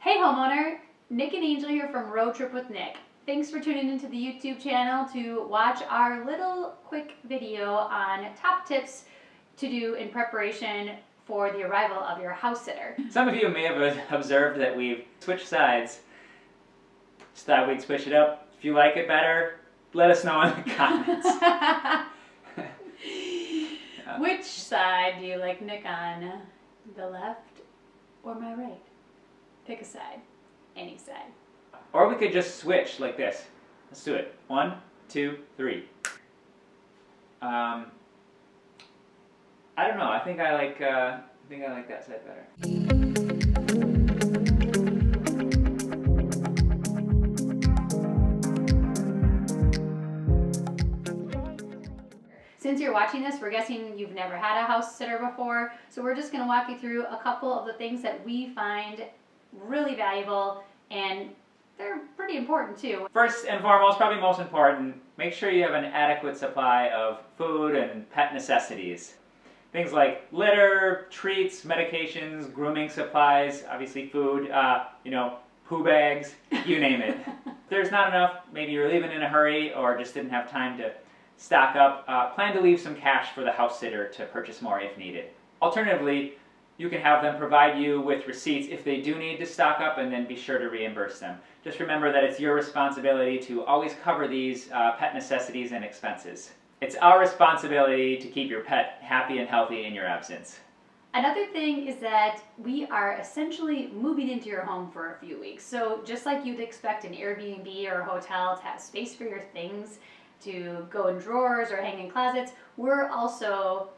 Hey homeowner, Nick and Angel here from Road Trip with Nick. Thanks for tuning into the YouTube channel to watch our little quick video on top tips to do in preparation for the arrival of your house sitter. Some of you may have observed that we've switched sides. Just thought we'd switch it up. If you like it better, let us know in the comments. Which side do you like Nick on? The left or my right? Pick a side. Any side. Or we could just switch like this. Let's do it. 1, 2, 3. I don't know. I think I like that side better. Since you're watching this, we're guessing you've never had a house sitter before, so we're just going to walk you through a couple of the things that we find really valuable, and they're pretty important too. First and foremost, probably most important, make sure you have an adequate supply of food and pet necessities. Things like litter, treats, medications, grooming supplies, obviously food, poo bags, you name it. If there's not enough, maybe you're leaving in a hurry or just didn't have time to stock up, plan to leave some cash for the house sitter to purchase more if needed. Alternatively, you can have them provide you with receipts if they do need to stock up, and then be sure to reimburse them. Just remember that it's your responsibility to always cover these pet necessities and expenses. It's our responsibility to keep your pet happy and healthy in your absence. Another thing is that we are essentially moving into your home for a few weeks. So just like you'd expect an Airbnb or a hotel to have space for your things, to go in drawers or hang in closets, we're also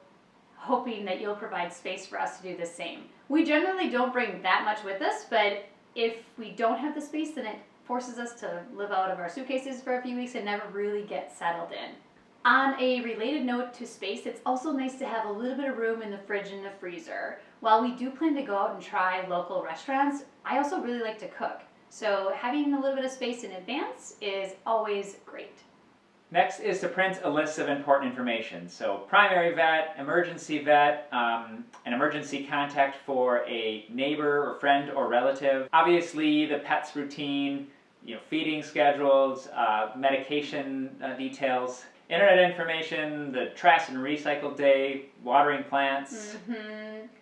hoping that you'll provide space for us to do the same. We generally don't bring that much with us, but if we don't have the space, then it forces us to live out of our suitcases for a few weeks and never really get settled in. On a related note to space, it's also nice to have a little bit of room in the fridge and the freezer. While we do plan to go out and try local restaurants, I also really like to cook. So having a little bit of space in advance is always great. Next is to print a list of important information. So primary vet, emergency vet, an emergency contact for a neighbor or friend or relative. Obviously the pet's routine, feeding schedules, medication details, internet information, the trash and recycle day, watering plants.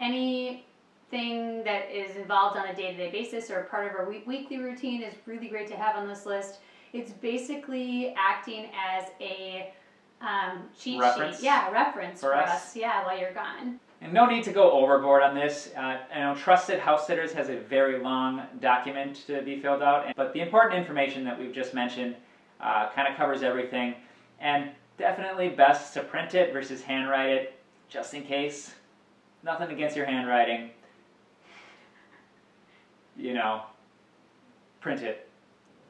Anything that is involved on a day-to-day basis or part of our weekly routine is really great to have on this list. It's basically acting as a cheat reference sheet. Yeah, reference for us. Yeah, while you're gone. And no need to go overboard on this. I know Trusted House Sitters has a very long document to be filled out, but the important information that we've just mentioned kind of covers everything. And definitely best to print it versus handwrite it, just in case. Nothing against your handwriting. Print it.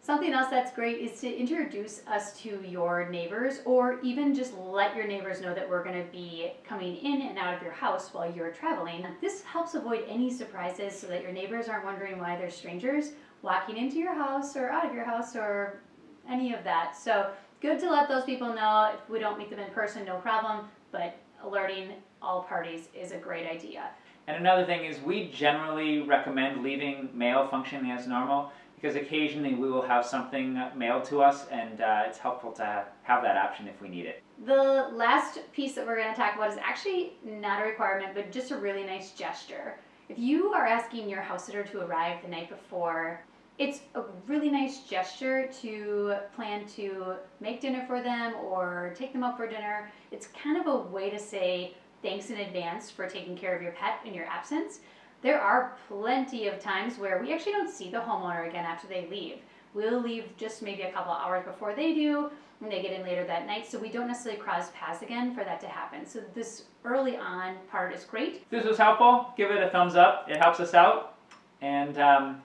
Something else that's great is to introduce us to your neighbors, or even just let your neighbors know that we're going to be coming in and out of your house while you're traveling. This helps avoid any surprises so that your neighbors aren't wondering why there's strangers walking into your house or out of your house or any of that. So good to let those people know. If we don't meet them in person, no problem, but alerting all parties is a great idea. And another thing is we generally recommend leaving mail functioning as normal, because occasionally we will have something mailed to us, and it's helpful to have that option if we need it. The last piece that we're going to talk about is actually not a requirement, but just a really nice gesture. If you are asking your house sitter to arrive the night before, it's a really nice gesture to plan to make dinner for them or take them out for dinner. It's kind of a way to say thanks in advance for taking care of your pet in your absence. There are plenty of times where we actually don't see the homeowner again after they leave. We'll leave just maybe a couple hours before they do, and they get in later that night, so we don't necessarily cross paths again for that to happen. So this early on part is great. If this was helpful, give it a thumbs up. It helps us out. And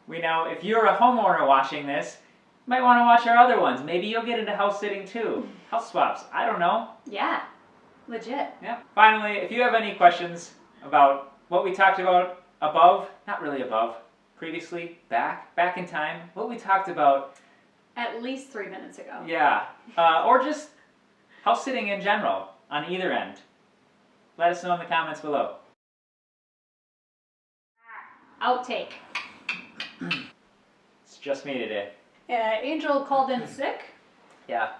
we know if you're a homeowner watching this, you might want to watch our other ones. Maybe you'll get into house sitting too. House swaps. I don't know. Yeah, legit. Yeah. Finally, if you have any questions about what we talked about above, not really above, previously, back in time, what we talked about at least 3 minutes ago. Yeah, or just house sitting in general on either end. Let us know in the comments below. Outtake. just me today. Angel called in sick. Yeah.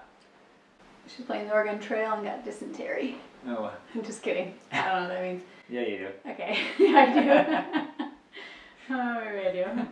She's playing the Oregon Trail and got dysentery. Oh. I'm just kidding. I don't know what that means. Yeah, you do. Okay. Yeah, I do. Oh, maybe I do.